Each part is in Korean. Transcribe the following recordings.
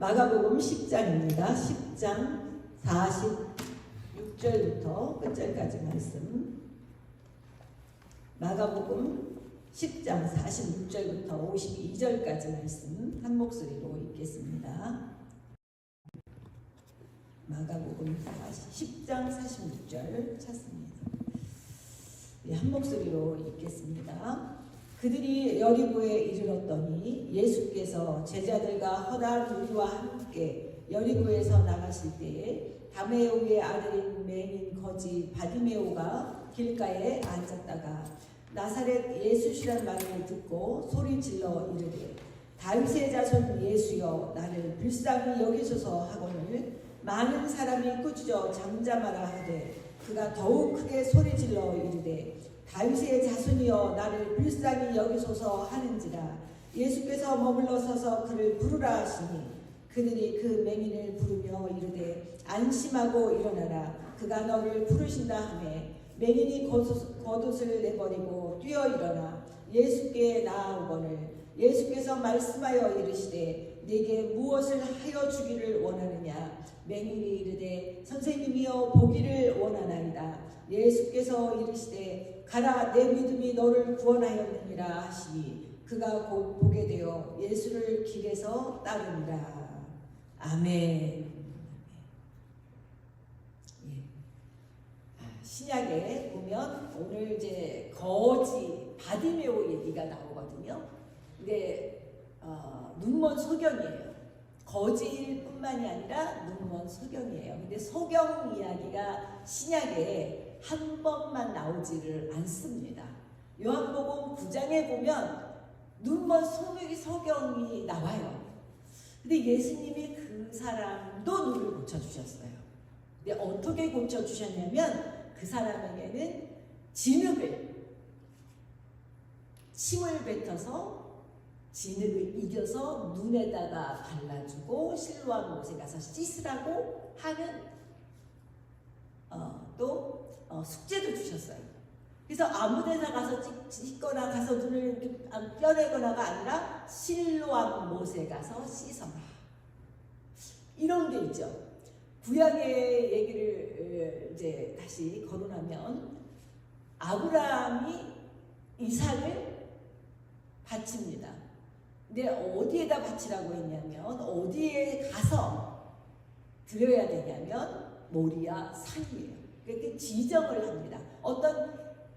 마가복음 10장입니다. 10장 46절부터 끝절까지 말씀. 마가복음 10장 46절부터 52절까지 말씀 한 목소리로 읽겠습니다. 마가복음 10장 46절 찾습니다. 한 목소리로 읽겠습니다. 그들이 여리고에 이르렀더니 예수께서 제자들과 허다한 무리와 함께 여리고에서 나가실 때에 다메오의 아들인 맹인 거지 바디메오가 길가에 앉았다가 나사렛 예수시란 말을 듣고 소리질러 이르되 다윗의 자손 예수여 나를 불쌍히 여기소서 하거늘 많은 사람이 꾸짖어 잠잠하라 하되 그가 더욱 크게 소리질러 이르되 다윗의 자손이여 나를 불쌍히 여기소서 하는지라. 예수께서 머물러 서서 그를 부르라 하시니 그들이 그 맹인을 부르며 이르되 안심하고 일어나라 그가 너를 부르신다 하매 맹인이 겉옷을 내버리고 뛰어 일어나 예수께 나아오거늘 예수께서 말씀하여 이르시되 네게 무엇을 하여 주기를 원하느냐. 맹인이 이르되 선생님이여 보기를 원하나이다. 예수께서 이르시되 가라 내 믿음이 너를 구원하였느니라 하시니 그가 곧 보게 되어 예수를 길에서 따르니라. 아멘. 신약에 보면 오늘 이제 거지 바디메오 얘기가 나오거든요. 근데 눈먼 소경이에요. 거지일 뿐만이 아니라 눈먼 소경이에요. 근데 소경 이야기가 신약에 한 번만 나오지를 않습니다. 요한복음 9장에 보면 눈먼 소경이 나와요. 근데 예수님이 그 사람도 눈을 고쳐주셨어요. 근데 어떻게 고쳐주셨냐면 그 사람에게는 침을 뱉어서 진흙을 이겨서 눈에다가 발라주고 실로암 못에 가서 씻으라고 하는 또 숙제도 주셨어요. 그래서 아무데나 가서 씻거나 가서 눈을 껴내거나가 아니라 실로암 못에 가서 씻어라. 이런 게 있죠. 구약의 얘기를 이제 다시 거론하면 아브라함이 이삭을 바칩니다. 근데 어디에다 바치라고 했냐면 어디에 가서 드려야 되냐면 모리아 산이에요. 그렇게 지정을 합니다.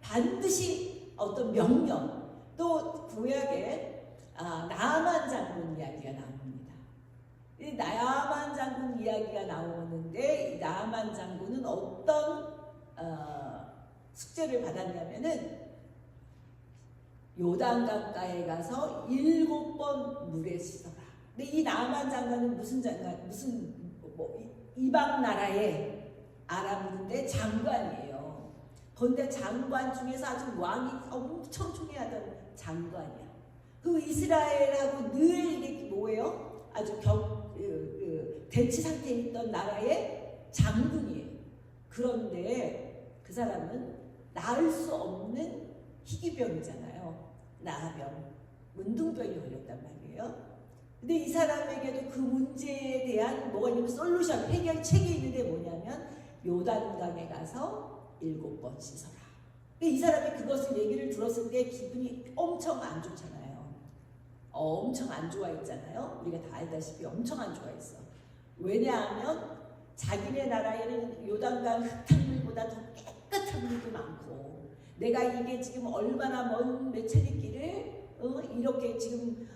반드시 어떤 명령. 또 구약에 나아만 장군 이야기가 나옵니다. 이 나아만 장군 이야기가 나오는데 나아만 장군은 어떤 숙제를 받았냐면은 요단강가에 가서 7번 물에 씻어라. 근데 이 나아만 장관은 이방 나라의 아람인데 장관이에요. 그런데 장관 중에서 아주 왕이 엄청 총애하던 장관이야. 그 이스라엘하고 늘 이게 뭐예요? 아주 대치 상태에 있던 나라의 장군이에요. 그런데 그 사람은 나을 수 없는 희귀병이잖아요. 나병, 문둥병이 걸렸단 말이에요. 근데 이 사람에게도 그 문제에 대한 뭐가 있냐면 솔루션, 해결책이 있는데 뭐냐면 요단강에 가서 7번 씻어라. 근데 이 사람이 그것을 얘기를 들었을 때 기분이 엄청 안 좋잖아요. 엄청 안 좋아했잖아요. 우리가 다 알다시피 엄청 안 좋아했어. 왜냐하면 자기네 나라에는 요단강 흙탕물보다 더 깨끗한 물도 많고 내가 이게 지금 얼마나 먼 메차리 길을 이렇게 지금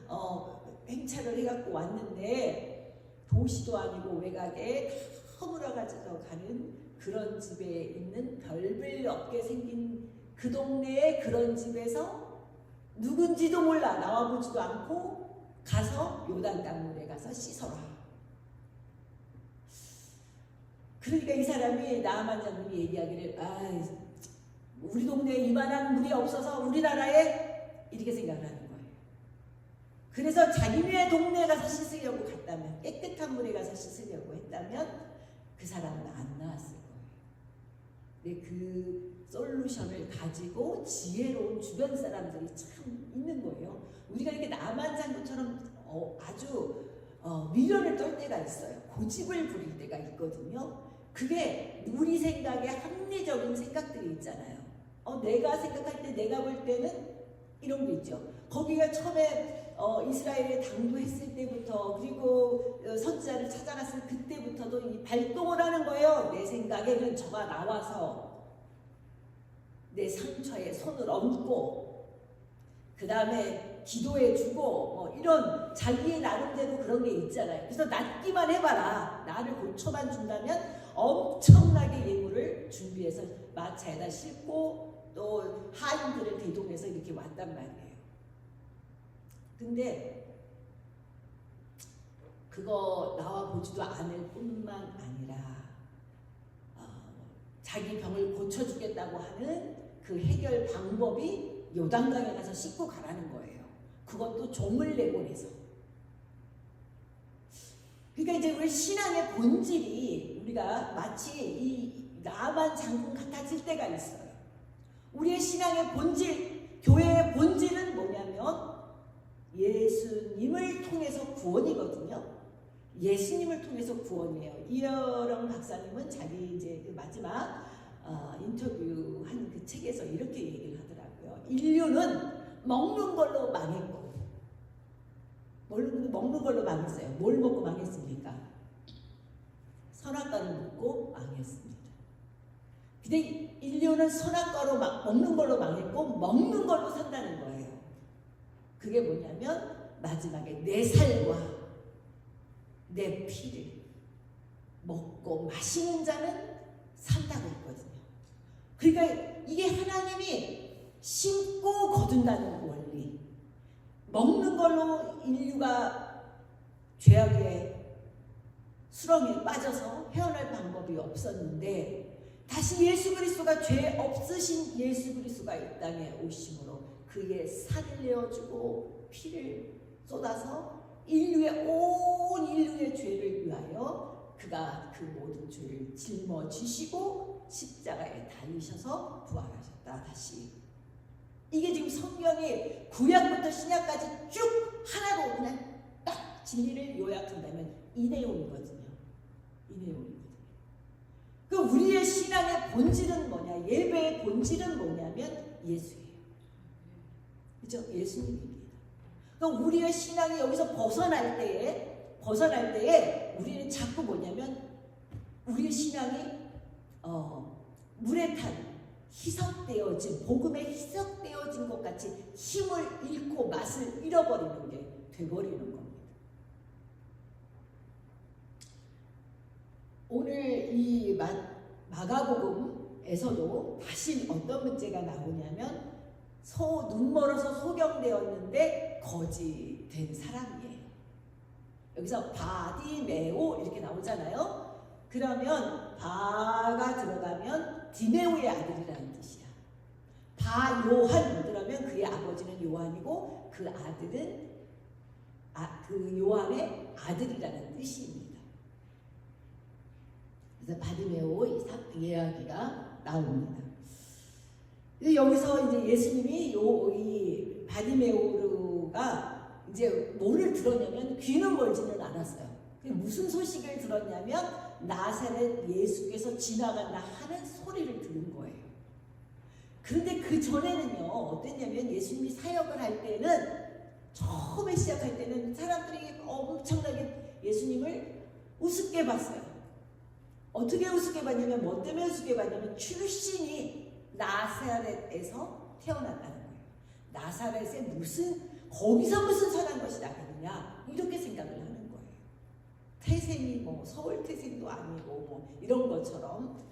행차를 해갖고 왔는데 도시도 아니고 외곽에 다 허물어가지고 가는 그런 집에 있는 별별 없게 생긴 그 동네의 그런 집에서 누군지도 몰라 나와보지도 않고 가서 요단강물에 가서 씻어라. 그러니까 이 사람이 나아만 장군이 얘기하기를 우리 동네에 이만한 물이 없어서 우리나라에 이렇게 생각을 하는 거예요. 그래서 자기네 동네에 가서 씻으려고 갔다면 깨끗한 물에 가서 씻으려고 했다면 그 사람은 안 나왔을 거예요. 근데 그 솔루션을 가지고 지혜로운 주변 사람들이 참 있는 거예요. 우리가 이렇게 나만 장군처럼 아주 미련을 떨 때가 있어요. 고집을 부릴 때가 있거든요. 그게 우리 생각에 합리적인 생각들이 있잖아요. 내가 생각할 때, 내가 볼 때는 이런 게 있죠. 거기가 처음에 이스라엘에 당도했을 때부터, 그리고 선지자를 찾아갔을 그때부터도 이 발동을 하는 거예요. 내 생각에는 저가 나와서 내 상처에 손을 얹고 그 다음에 기도해주고 이런 자기의 나름대로 그런 게 있잖아요. 그래서 낫기만 해봐라. 나를 고쳐만 준다면 엄청나게 예물을 준비해서 마차에다 싣고 또 하인들을 대동해서 이렇게 왔단 말이에요. 근데 그거 나와 보지도 않을 뿐만 아니라 자기 병을 고쳐주겠다고 하는 그 해결 방법이 요단강에 가서 씻고 가라는 거예요. 그것도 종을 내보내서. 그러니까 이제 우리 신앙의 본질이 우리가 마치 이 나만 장군 같아질 때가 있어요. 우리의 신앙의 본질, 교회의 본질은 뭐냐면 예수님을 통해서 구원이거든요. 예수님을 통해서 구원이에요. 이여령 박사님은 자기 이제 그 마지막 인터뷰한 그 책에서 이렇게 얘기를 하더라고요. 인류는 먹는 걸로 망했고, 먹는 걸로 망했어요. 뭘 먹고 망했습니까? 선악과를 먹고 망했습니다. 근데 인류는 선악과로 먹는 걸로 망했고 먹는 걸로 산다는 거예요. 그게 뭐냐면 마지막에 내 살과 내 피를 먹고 마시는 자는 산다고 했거든요. 그러니까 이게 하나님이 심고 거둔다는 원리. 먹는 걸로 인류가 죄악의 수렁에 빠져서 헤어날 방법이 없었는데 다시 예수 그리스도가 죄 없으신 예수 그리스도가 이 땅에 오심으로 그의 살을 내어주고 피를 쏟아서 온 인류의 죄를 위하여 그가 그 모든 죄를 짊어지시고 십자가에 달리셔서 부활하셨다. 다시 이게 지금 성경이 구약부터 신약까지 쭉 하나로 그냥 딱 진리를 요약한다면 이 내용이거든요. 이 내용이거든요. 그 우리의 신앙의 본질은 뭐냐? 예배의 본질은 뭐냐면 예수예요. 그죠? 예수님입니다. 그러니까 우리의 신앙이 여기서 벗어날 때에 우리는 자꾸 뭐냐면 우리의 신앙이 물에 탄 희석되어진 복음에 희석되어진 것 같이 힘을 잃고 맛을 잃어버리는 게 돼버리는 겁니다. 오늘 이 마가복음에서도 다시 어떤 문제가 나오냐면 눈 멀어서 소경되었는데 거지 된 사람이에요. 여기서 바디메오 이렇게 나오잖아요. 그러면 바가 들어가면 디메오의 아들이라는 뜻이야. 바요한 그러면 그의 아버지는 요한이고 그 아들은 그 요한의 아들이라는 뜻입니다. 그래서 바디메오 이야기가 나옵니다. 여기서 이제 예수님이 이 바디메오가 이제 뭐를 들었냐면 귀는 멀지는 않았어요. 무슨 소식을 들었냐면 나사렛 예수께서 지나간다 하는 소리를 들은 거예요. 그런데 그 전에는요 어땠냐면 예수님이 사역을 할 때는 처음에 시작할 때는 사람들이 엄청나게 예수님을 우습게 봤어요. 어떻게 우습게 봤냐면 뭐 때문에 우습게 봤냐면 출신이 나사렛에서 태어났다는 거예요. 나사렛에 거기서 무슨 선한 것이 나겠느냐 이렇게 생각을 하는 거예요. 태생이 뭐 서울 태생도 아니고 이런 것처럼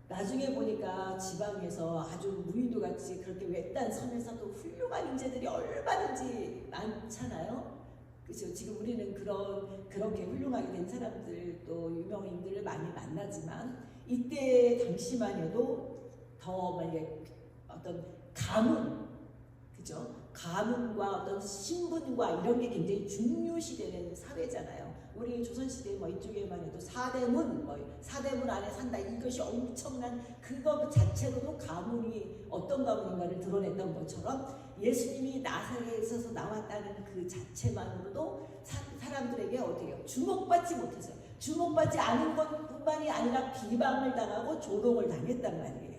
나중에 보니까 지방에서 아주 무인도같이 그렇게 외딴 섬에서도 훌륭한 인재들이 얼마든지 많잖아요. 그렇죠. 지금 우리는 그렇게 훌륭하게 된 사람들 또 유명인들을 많이 만나지만 이때 당시만 해도 더 만약에 어떤 가문, 그죠? 가문과 어떤 신분과 이런 게 굉장히 중요시되는 사회잖아요. 우리 조선시대 이쪽에만 해도 사대문 안에 산다 이것이 엄청난 그거 자체로도 가문이 어떤 가문인가를 드러냈던 것처럼 예수님이 나사렛에서 나왔다는 그 자체만으로도 사람들에게 어떻게 주목받지 못했어요. 주목받지 않은 것뿐만이 아니라 비방을 당하고 조롱을 당했단 말이에요.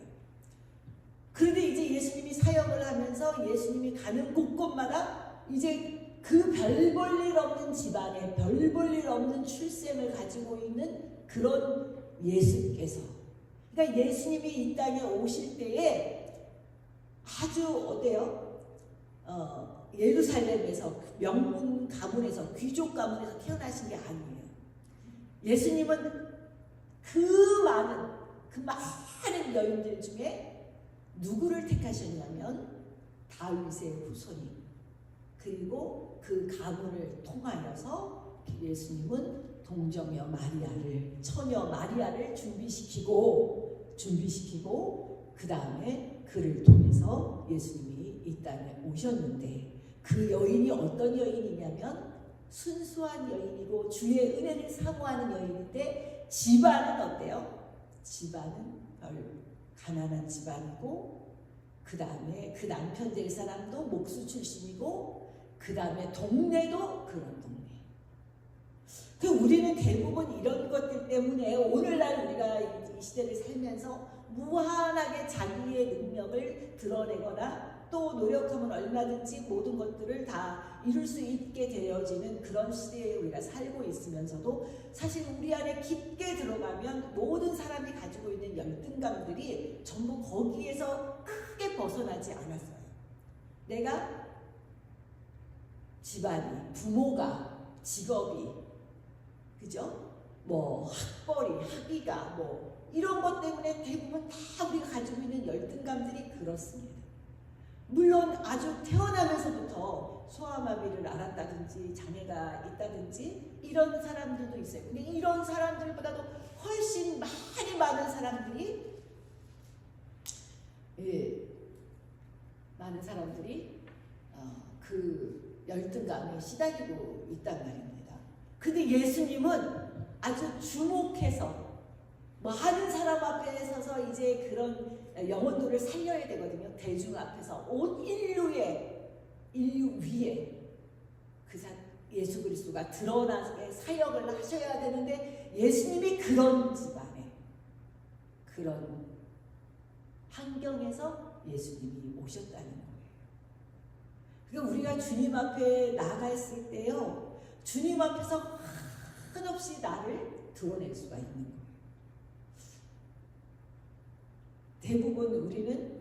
그런데 이제 예수님이 사역을 하면서 예수님이 가는 곳곳마다 이제 그 별 볼 일 없는 집안에 별 볼 일 없는 출생을 가지고 있는 그런 예수께서, 그러니까 예수님이 이 땅에 오실 때에 아주 어때요? 예루살렘에서 명문 가문에서 귀족 가문에서 태어나신 게 아니에요. 예수님은 그 많은 여인들 중에 누구를 택하셨냐면 다윗의 후손이, 그리고 그 가문을 통하여서 예수님은 동정녀 마리아를, 처녀 마리아를 준비시키고 그 다음에 그를 통해서 예수님이 이 땅에 오셨는데, 그 여인이 어떤 여인이냐면 순수한 여인이고 주의 은혜를 사모하는 여인인데, 집안은 어때요? 집안은 가난한 집안이고, 그 다음에 그 남편 될 사람도 목수 출신이고, 그 다음에 동네도 그런 동네. 우리는 대부분 이런 것들 때문에 오늘날 우리가 이 시대를 살면서 무한하게 자기의 능력을 드러내거나 또 노력하면 얼마든지 모든 것들을 다 이룰 수 있게 되어지는 그런 시대에 우리가 살고 있으면서도, 사실 우리 안에 깊게 들어가면 모든 사람이 가지고 있는 열등감들이 전부 거기에서 크게 벗어나지 않았어요. 내가 집안이, 부모가, 직업이, 그죠? 학벌이, 학위가, 이런 것 때문에 대부분 다 우리가 가지고 있는 열등감들이 그렇습니다. 물론 아주 태어나면서부터 소아마비를 앓았다든지 장애가 있다든지 이런 사람들도 있어요. 근데 이런 사람들보다도 훨씬 많은 사람들이 그 열등감에 시달리고 있단 말입니다. 근데 예수님은 아주 주목해서 많은 사람 앞에 서서 이제 그런 영혼들을 살려야 되거든요. 대중 앞에서 온 인류 위에 예수 그리스도가 드러나게 사역을 하셔야 되는데, 예수님이 그런 집안에, 그런 환경에서 예수님이 오셨다는 거예요. 그러니까 우리가 주님 앞에 나갔을 때요, 주님 앞에서 한없이 나를 드러낼 수가 있는 거예요. 대부분 우리는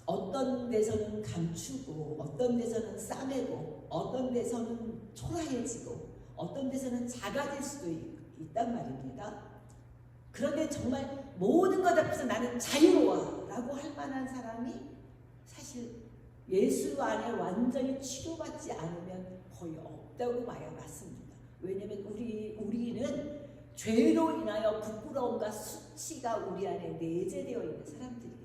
어떤 데서는 감추고, 어떤 데서는 싸매고, 어떤 데서는 초라해지고, 어떤 데서는 작아질 수도 있단 말입니다. 그런데 정말 모든 것 앞에서 나는 자유로워 라고 할 만한 사람이 사실 예수 안에 완전히 치료받지 않으면 거의 없다고 봐야 맞습니다. 왜냐하면 우리는 죄로 인하여 부끄러움과 수치가 우리 안에 내재되어 있는 사람들이에요.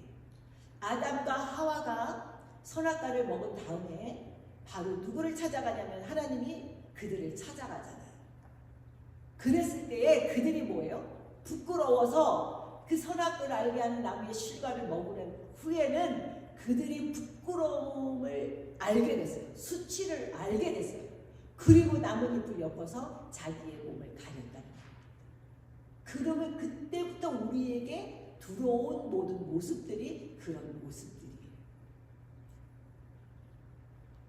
아담과 하와가 선악과를 먹은 다음에 바로 누구를 찾아가냐면 하나님이 그들을 찾아가잖아요. 그랬을 때에 그들이 뭐예요? 부끄러워서 그 선악과를 알게 하는 나무의 실과를 먹은 후에는 그들이 부끄러움을 알게 됐어요. 수치를 알게 됐어요. 그리고 나뭇잎을 엮어서 자기의 몸을 가렸다. 그러면 그때부터 우리에게 들어온 모든 모습들이 그런 모습들이에요.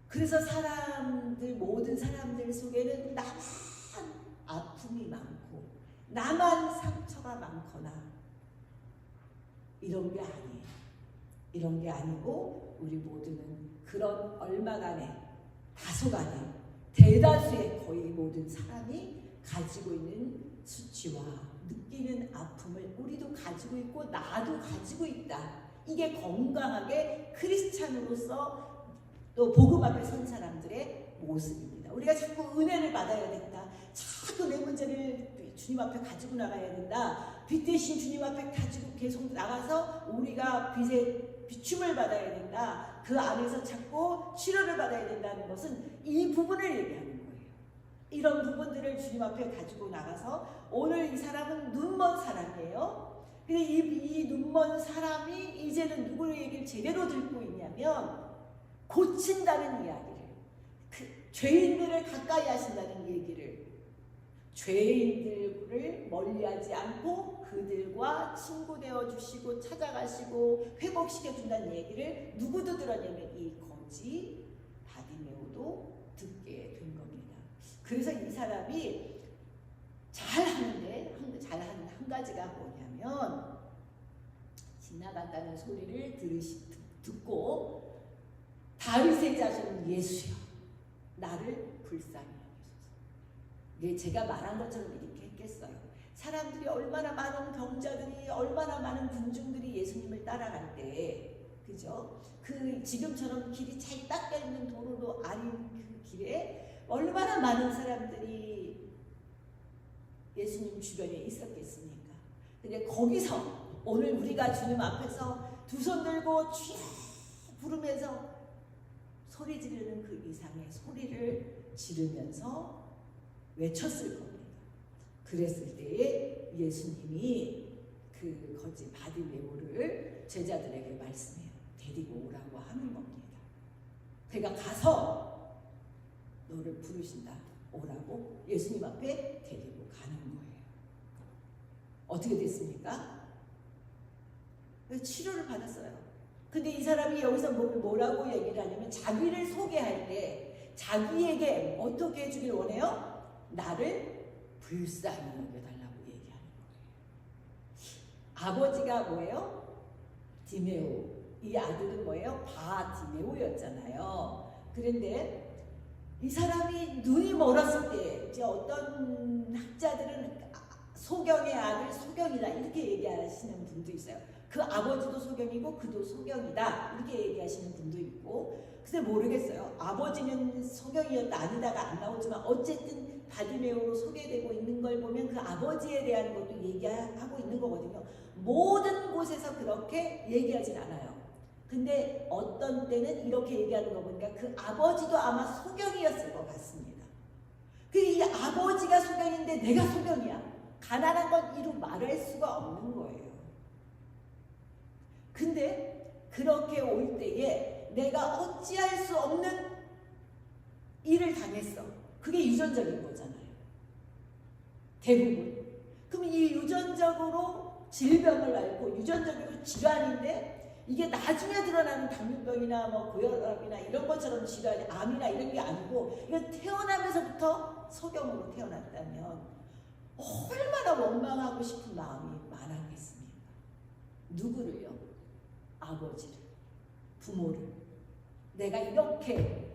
그래서 모든 사람들 속에는 나만 아픔이 많고, 나만 상처가 많거나 이런 게 아니에요. 이런 게 아니고 우리 모두는 그런 얼마간의, 다소간의, 대다수의 거의 모든 사람이 가지고 있는 수치와 느끼는 아픔을 우리도 가지고 있고 나도 가지고 있다. 이게 건강하게 크리스찬으로서 또 복음 앞에 선 사람들의 모습입니다. 우리가 자꾸 은혜를 받아야 된다. 자꾸 내 문제를 주님 앞에 가지고 나가야 된다. 빛 대신 주님 앞에 가지고 계속 나가서 우리가 빛의 비춤을 받아야 된다. 그 안에서 자꾸 치료를 받아야 된다는 것은 이 부분을 얘기하는 거예요. 이런 부분들을 주님 앞에 가지고 나가서, 오늘 이 사람은 눈먼 사람이에요. 근데 이 눈먼 사람이 이제는 누구의 얘기를 제대로 듣고 있냐면 고친다는 이야기를, 죄인들을 가까이 하신다는 얘기를 죄인들을 멀리하지 않고 그들과 친구 되어 주시고 찾아가시고 회복시켜 준다는 얘기를 누구도 들었냐면 이 거지 바디메오도 듣게 된 겁니다. 그래서 이 사람이 잘하는데 잘하는 한 가지가 뭐냐면 지나간다는 소리를 듣고 다윗의 자손 예수여 나를 불쌍히 여기소서. 이게 제가 말한 것처럼 이렇게 했겠어요. 사람들이 얼마나 많은 병자들이 얼마나 많은 군중들이 예수님을 따라갈 때 그죠? 그 지금처럼 길이 잘 닦여 있는 도로도 아닌 그 길에 얼마나 많은 사람들이 예수님 주변에 있었겠습니까? 근데 거기서 오늘 우리가 주님 앞에서 두 손 들고 주여 부르면서 소리 지르는 그 이상의 소리를 지르면서 외쳤을 겁니다. 그랬을 때에 예수님이 그 거지 바디메오를 제자들에게 말씀해요. 데리고 오라고 하는 겁니다. 그가 가서 너를 부르신다 오라고 예수님 앞에 데리고 가는 거예요. 어떻게 됐습니까? 치료를 받았어요. 근데 이 사람이 여기서 뭐라고 얘기를 하냐면 자기를 소개할 때 자기에게 어떻게 해주길 원해요? 나를 불쌍히 여겨달라고 얘기하는 거예요. 아버지가 뭐예요? 디메오. 이 아들은 뭐예요? 바디메오였잖아요. 그런데 이 사람이 눈이 멀었을 때 이제 어떤 학자들은 소경의 아들 소경이다 이렇게 얘기하시는 분도 있어요. 그 아버지도 소경이고 그도 소경이다 이렇게 얘기하시는 분도 있고 글쎄 모르겠어요. 아버지는 소경이었다 아니다가 안 나오지만 어쨌든 바디메오로 소개되고 있는 걸 보면 그 아버지에 대한 것도 얘기하고 있는 거거든요. 모든 곳에서 그렇게 얘기하진 않아요. 근데 어떤 때는 이렇게 얘기하는 거 보니까 그 아버지도 아마 소경이었을 것 같습니다. 그 이 아버지가 소경인데 내가 소경이야. 가난한 건 이루 말할 수가 없는 거예요. 근데 그렇게 올 때에 내가 어찌할 수 없는 일을 당했어. 그게 유전적인 거잖아요. 대부분. 그럼 이 유전적으로 질병을 앓고 유전적으로 질환인데 이게 나중에 드러나는 당뇨병이나 뭐 고혈압이나 이런 것처럼 질환이 암이나 이런 게 아니고 이건 태어나면서부터 소경으로 태어났다면 얼마나 원망하고 싶은 마음이 많았겠습니까? 누구를요? 아버지를, 부모를. 내가 이렇게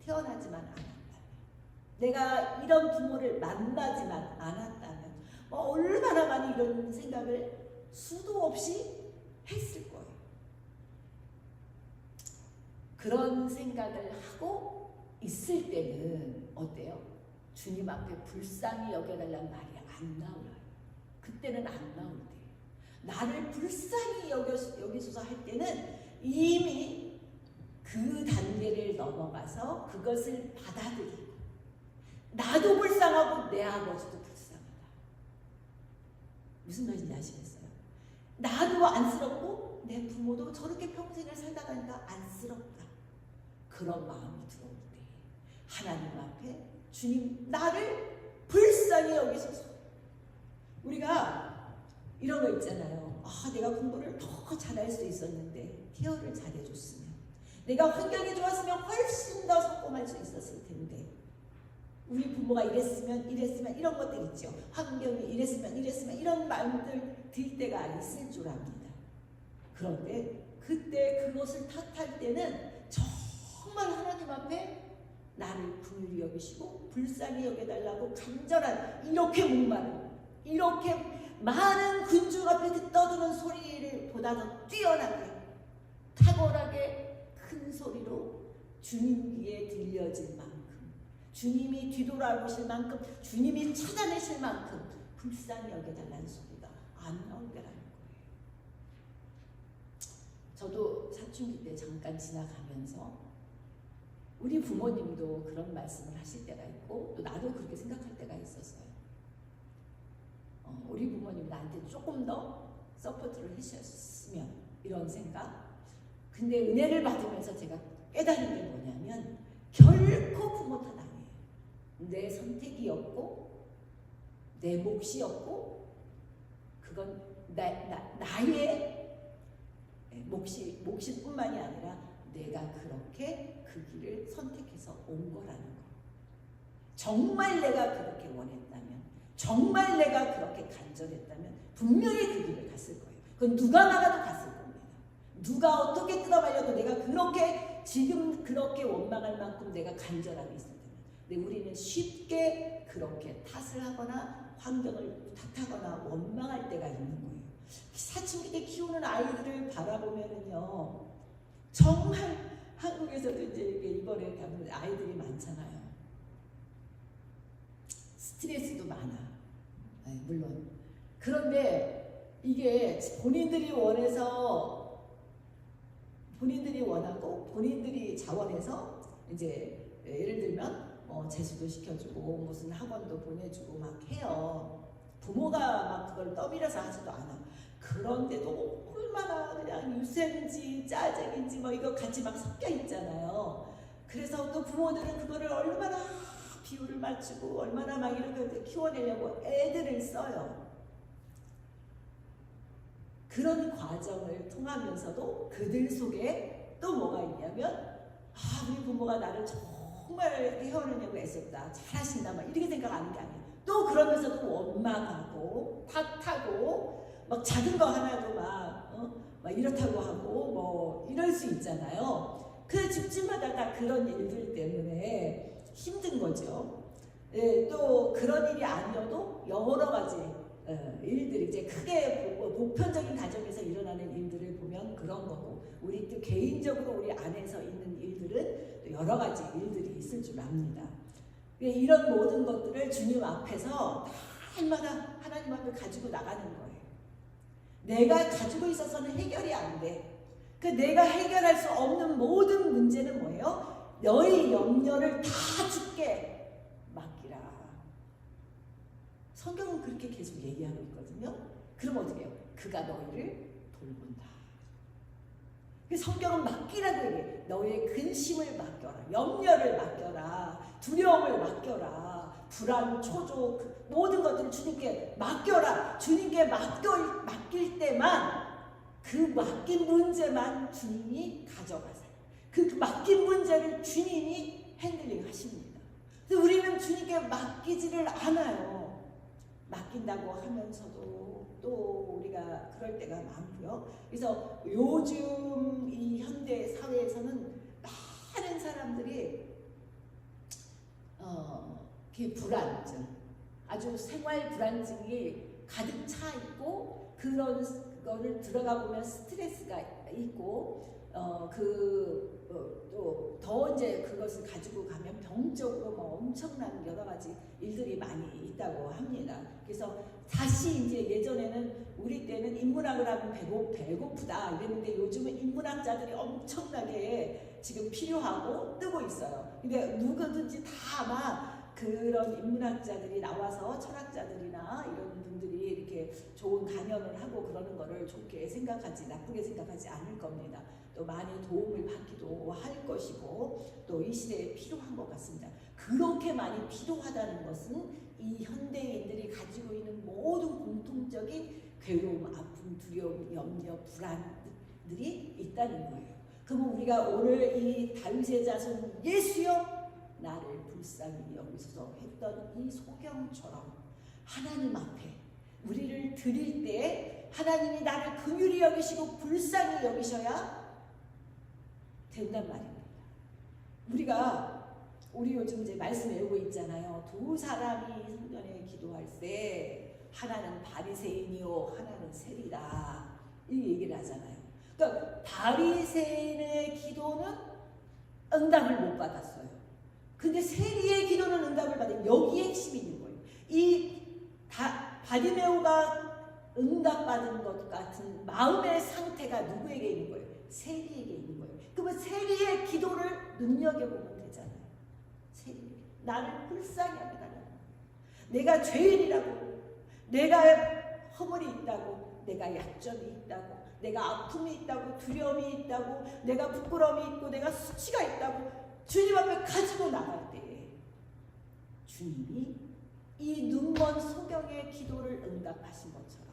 태어나지만 않았다면, 내가 이런 부모를 만나지만 않았다면 얼마나 많이 이런 생각을 수도 없이 했을 거예요. 그런 생각을 하고 있을 때는 어때요? 주님 앞에 불쌍히 여겨달라는 말이 안 나와요. 그때는 안 나올 때예요. 나를 불쌍히 여기소서 할 때는 이미 그 단계를 넘어가서 그것을 받아들이고 나도 불쌍하고 내 아버지도 불쌍하다. 무슨 말인지 아시겠어요? 나도 안쓰럽고 내 부모도 저렇게 평생을 살다 가니까 안쓰럽다. 그런 마음이 들어올 때 하나님 앞에 주님 나를 불쌍히 여기소서. 우리가 이런 거 있잖아요. 내가 공부를 더 잘할 수 있었는데 케어를 잘해줬으면, 내가 환경이 좋았으면 훨씬 더 성공할 수 있었을 텐데, 우리 부모가 이랬으면 이런 것들 있죠. 환경이 이랬으면 이런 마음들 들 때가 있을 줄 압니다. 그런데 그때 그것을 탓할 때는 정말 하나님 앞에 나를 긍휼히 여기시고 불쌍히 여겨달라고 간절한, 이렇게 목마른, 이렇게 많은 군중 앞에 떠드는 소리를 보다 더 뛰어나게 탁월하게 큰 소리로 주님 귀에 들려질 만큼, 주님이 뒤돌아보실 만큼, 주님이 찾아내실 만큼 불쌍히 여겨달라는 소리가 안 나올 거라는 거예요. 저도 사춘기 때 잠깐 지나가면서 우리 부모님도 그런 말씀을 하실 때가 있고 또 나도 그렇게 생각할 때가 있었어요. 우리 부모님이 나한테 조금 더 서포트를 해주셨으면, 이런 생각. 근데 은혜를 받으면서 제가 깨달은 게 뭐냐면 결코 부모 탓 아니에요. 내 선택이었고 내 몫이었고 그건 나의 몫일 뿐만이 아니라 내가 그렇게 그 길을 선택해서 온 거라는 거. 정말 내가 그렇게 원했다면, 정말 내가 그렇게 간절했다면 분명히 그 길을 갔을 거예요. 그건 누가 막아도 갔을 겁니다. 누가 어떻게 뜯어말려도 내가 그렇게 지금 그렇게 원망할 만큼 내가 간절함이 있을 텐데. 근데 우리는 쉽게 그렇게 탓을 하거나 환경을 탓하거나 원망할 때가 있는 거예요. 사춘기 때 키우는 아이들을 바라보면은요, 정말 한국에서도 이제 이번에 가면 아이들이 많잖아요. 스트레스도 많아. 물론. 그런데 이게 본인들이 원하고 본인들이 자원해서 이제 예를 들면 재수도 시켜주고 무슨 학원도 보내주고 막 해요. 부모가 막 그걸 떠밀어서 하지도 않아. 그런데도 얼마나 그냥 유세인지 짜증인지 뭐 이거 같이 막 섞여 있잖아요. 그래서 또 부모들은 그거를 얼마나 비율을 맞추고 얼마나 막 이렇게 키워내려고 애들을 써요. 그런 과정을 통하면서도 그들 속에 또 뭐가 있냐면 우리 부모가 나를 정말 헤어내려고 애썼다. 잘하신다. 막 이렇게 생각하는 게 아니에요. 또 그러면서도 원망하고 탓하고 막 작은 거 하나도 막 이렇다고 하고 뭐 이럴 수 있잖아요. 그 집집마다 다 그런 일들 때문에 힘든 거죠. 또 그런 일이 아니어도 여러 가지 일들이 이제 크게 보편적인 가정에서 일어나는 일들을 보면 그런 거고, 우리 또 개인적으로 우리 안에서 있는 일들은 또 여러 가지 일들이 있을 줄 압니다. 이런 모든 것들을 주님 앞에서 날마다 하나님 앞에 가지고 나가는 거예요. 내가 가지고 있어서는 해결이 안 돼. 그 내가 해결할 수 없는 모든 문제는 뭐예요? 너희 염려를 다 주께 맡기라. 성경은 그렇게 계속 얘기하고 있거든요. 그럼 어떻게 해요? 그가 너희를 돌본다. 성경은 맡기라고 얘기해. 너의 근심을 맡겨라. 염려를 맡겨라. 두려움을 맡겨라. 불안, 초조, 모든 것들을 주님께 맡겨라. 주님께 맡길 때만 그 맡긴 문제만 주님이 가져가세요. 그 맡긴 문제를 주님이 핸들링 하십니다. 그래서 우리는 주님께 맡기지를 않아요. 맡긴다고 하면서도 또 우리가 그럴 때가 많고요. 그래서 요즘 이 현대 사회에서는 많은 사람들이 불안증, 아주 생활 불안증이 가득 차 있고, 그런 거를 들어가 보면 스트레스가 있고, 또 더 이제 그것을 가지고 가면 병적으로 뭐 엄청난 여러 가지 일들이 많이 있다고 합니다. 그래서 다시 이제 예전에는 우리 때는 인문학을 하면 배고프다 이랬는데 요즘은 인문학자들이 엄청나게 지금 필요하고 뜨고 있어요. 근데 누구든지 다 아마 그런 인문학자들이 나와서 철학자들이나 이런 분들이 이렇게 좋은 강연을 하고 그러는 거를 좋게 생각하지, 나쁘게 생각하지 않을 겁니다. 또 많이 도움을 받기도 할 것이고, 또 이 시대에 필요한 것 같습니다. 그렇게 많이 필요하다는 것은 이 현대인들이 가지고 있는 모든 공통적인 괴로움, 아픔, 두려움, 염려, 불안들이 있다는 거예요. 그러면 우리가 오늘 이 다윗의 자손 예수여 나를 불쌍히 여기소서 했던 이 소경처럼 하나님 앞에 우리를 드릴 때 하나님이 나를 긍휼히 여기시고 불쌍히 여기셔야 된단 말입니다. 우리 요즘 이제 말씀 외우고 있잖아요. 두 사람이 성전에 기도할 때 하나는 바리새인이요 하나는 세리다, 이 얘기를 하잖아요. 그러니까 바리새인의 기도는 응답을 못 받았어요. 근데 세리의 기도는 응답을 받은, 여기에 핵심이 있는 거예요. 바디메오가 응답받은 것 같은 마음의 상태가 누구에게 있는 거예요? 세리에게 있는 거예요. 그러면 세리의 기도를 눈여겨보면 되잖아요. 세리, 나를 불쌍히 하게, 내가 죄인이라고, 내가 허물이 있다고, 내가 약점이 있다고, 내가 아픔이 있다고, 두려움이 있다고, 내가 부끄러움이 있고, 내가 수치가 있다고 주님 앞에 가지고 나갈 때에 주님이 이 눈먼 소경의 여러분의 기도를 응답하신 것처럼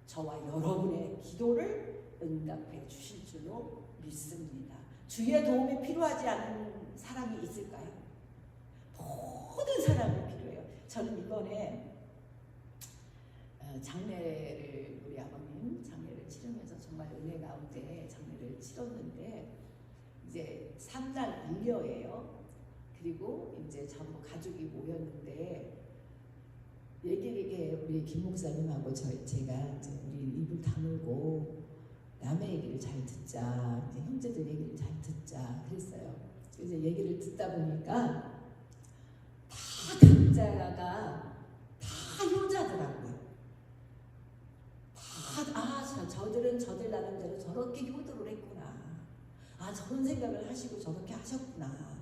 저와 여러분의 기도를 응답해 주실 줄로 믿습니다. 주의 도움이 필요하지 않은 사람이 있을까요? 모든 사람이 필요해요. 저는 이번에 장례를 우리 아버님 장례를 치르면서 정말 은혜 가운데 장례를 치렀는데 이제 3날 1녀예요. 그리고 이제 전부 가족이 모였는데 얘기를 우리 김 목사님하고 제가 이제 우리 입을 다물고 남의 얘기를 잘 듣자, 이제 형제들 얘기를 잘 듣자 그랬어요. 이제 얘기를 듣다 보니까 다 각자가 다 효자더라고요. 저들은 저들 나름대로 저렇게 효도를 했구나. 저런 생각을 하시고 저렇게 하셨구나.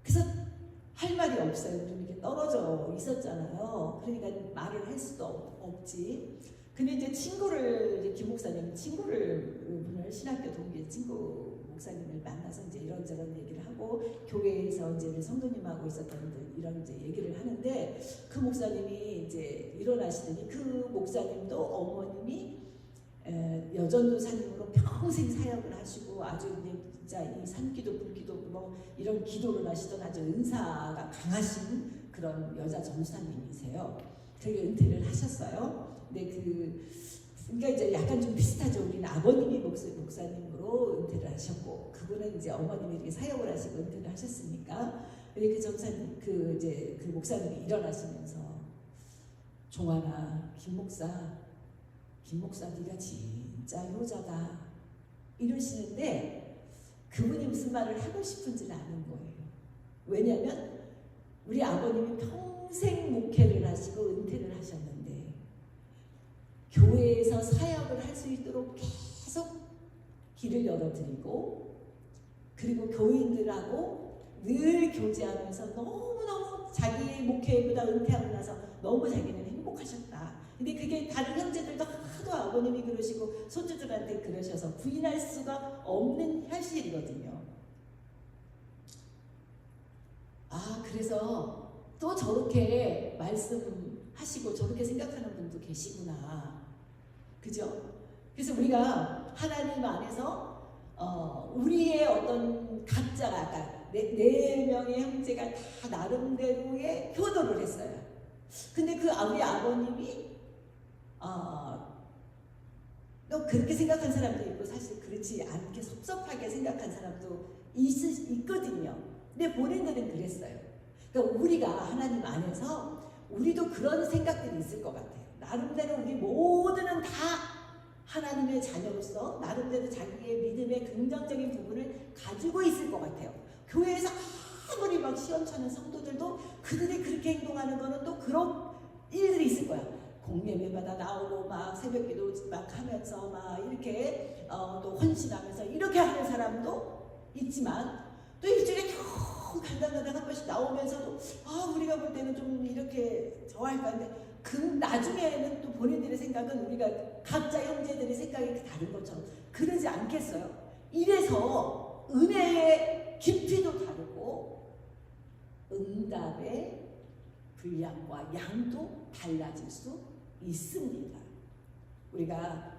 그래서 할 말이 없어요. 좀 이렇게 떨어져 있었잖아요. 그러니까 말을 할 수도 없지. 근데 이제 이제 김 목사님 분을 신학교 동기 친구 목사님을 만나서 이제 이런저런 얘기를 하고 교회에서 이제 성도님하고 있었던 이런 이제 얘기를 하는데 그 목사님이 이제 일어나시더니 그 목사님도 어머님이 여전도사님으로 평생 사역을 하시고 아주 진짜 이 산기도 불기도 뭐 이런 기도를 하시던 아주 은사가 강하신 그런 여자 전도사님이세요. 되게 은퇴를 하셨어요. 근데 그러니까 이제 약간 좀 비슷하죠. 우리는 아버님이 목사님으로 은퇴를 하셨고 그분은 이제 어머님이 이렇게 사역을 하시고 은퇴를 하셨으니까 그 전사님 그 목사님이 일어나시면서 종환아 김 목사 네가 진짜 효자다 이러시는데 그분이 무슨 말을 하고 싶은지는 아는 거예요. 왜냐하면 우리 아버님이 평생 목회를 하시고 은퇴를 하셨는데 교회에서 사역을 할 수 있도록 계속 길을 열어드리고 그리고 교인들하고 늘 교제하면서 너무너무 자기의 목회보다 은퇴하고 나서 너무 자기는 행복하셨다. 근데 그게 다른 형제들도 하도 아버님이 그러시고 손주들한테 그러셔서 부인할 수가 없는 현실이거든요. 그래서 또 저렇게 말씀하시고 저렇게 생각하는 분도 계시구나. 그죠? 그래서 우리가 하나님 안에서 우리의 어떤 각자가 아까 네 명의 형제가 다 나름대로의 효도를 했어요. 근데 우리 아버님이 또 그렇게 생각한 사람도 있고 사실 그렇지 않게 섭섭하게 생각한 사람도 있거든요. 근데 본인들은 그랬어요. 그러니까 우리가 하나님 안에서 우리도 그런 생각들이 있을 것 같아요. 나름대로 우리 모두는 다 하나님의 자녀로서 나름대로 자기의 믿음의 긍정적인 부분을 가지고 있을 것 같아요. 교회에서 아무리 막 시험차는 성도들도 그들이 그렇게 행동하는 거는 또 그런 일들이 있을 거야. 공예배마다 나오고 막 새벽기도 막 하면서 막 이렇게 또 헌신하면서 이렇게 하는 사람도 있지만 또 일주일에 겨우 간당간당 한 번씩 나오면서도 우리가 볼 때는 좀 이렇게 저할까 하는데 나중에는 또 본인들의 생각은 우리가 각자 형제들의 생각이 다른 것처럼 그러지 않겠어요? 이래서 은혜의 깊이도 다르고 응답의 분량과 양도 달라질 수 있습니다. 우리가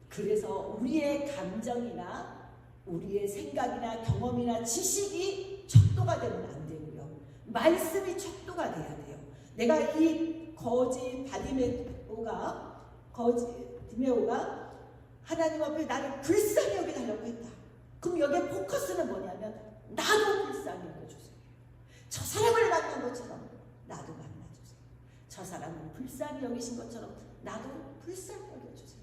그래서 우리의 감정이나 우리의 생각이나 경험이나 지식이 척도가 되면 안 되고요. 말씀이 척도가 돼야 돼요. 내가 이 거지 디메오가 하나님 앞에 나를 불쌍히 여기달라고 했다. 그럼 여기에 포커스는 뭐냐면 나도 불쌍히 여겨주세요. 저 사람을 만난 것처럼 나도 만나주세요. 저 사람을 불쌍히 여기신 것처럼 나도 불쌍히 여겨주세요.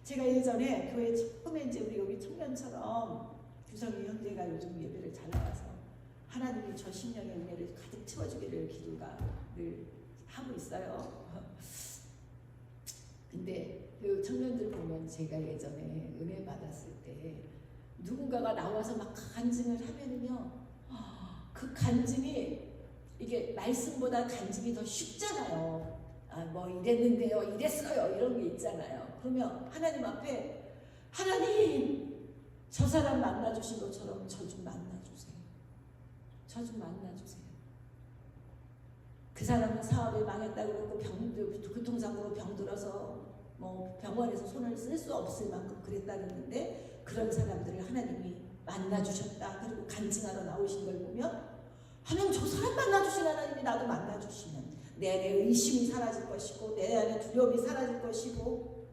제가 예전에 교회 처음에 이제 우리 여기 청년처럼 규성이 형제가 요즘 예배를 잘 나와서 하나님이 저 심령의 은혜를 가득 채워주기를 기도가 늘 하고 있어요. 근데 그 청년들 보면 제가 예전에 은혜 받았을 때 누군가가 나와서 막 간증을 하면은요, 그 간증이 이게 말씀보다 간증이 더 쉽잖아요. 뭐 이랬는데요, 이랬어요, 이런 게 있잖아요. 그러면 하나님 앞에 하나님 저 사람 만나주신 것처럼 저 좀 만나주세요. 저 좀 만나주세요. 그 사람은 사업이 망했다고 그러고 교통사고로 병들어서 뭐 병원에서 손을 쓸 수 없을 만큼 그랬다 그러는데 그런 사람들을 하나님이 만나주셨다. 그리고 간증하러 나오신 걸 보면 하나님 저 사람 만나주신 하나님이 나도 만나주시면 내 안에 의심이 사라질 것이고 내 안에 두려움이 사라질 것이고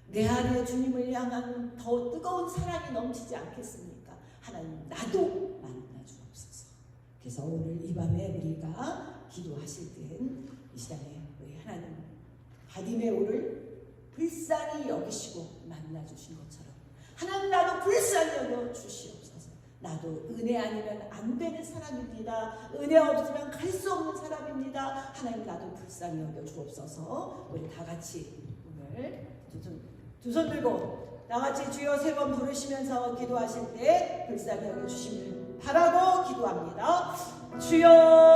내 안에 주님을 향한 더 뜨거운 사랑이 넘치지 않겠습니까? 하나님 나도 만나주옵소서. 그래서 오늘 이 밤에 우리가 기도하실 때는 이 시간에 우리 하나님 바디메오를 불쌍히 여기시고 만나주신 것처럼 하나님 나도 불쌍히 여겨주시옵소서. 나도 은혜 아니면 안 되는 사람입니다. 은혜 없으면 갈 수 없는 사람입니다. 하나님 나도 불쌍히 여겨주옵소서. 우리 다 같이 오늘 두 손 들고 다 같이 주여 3번 부르시면서 기도하실 때 불쌍히 여겨주시길 바라고 기도합니다. 주여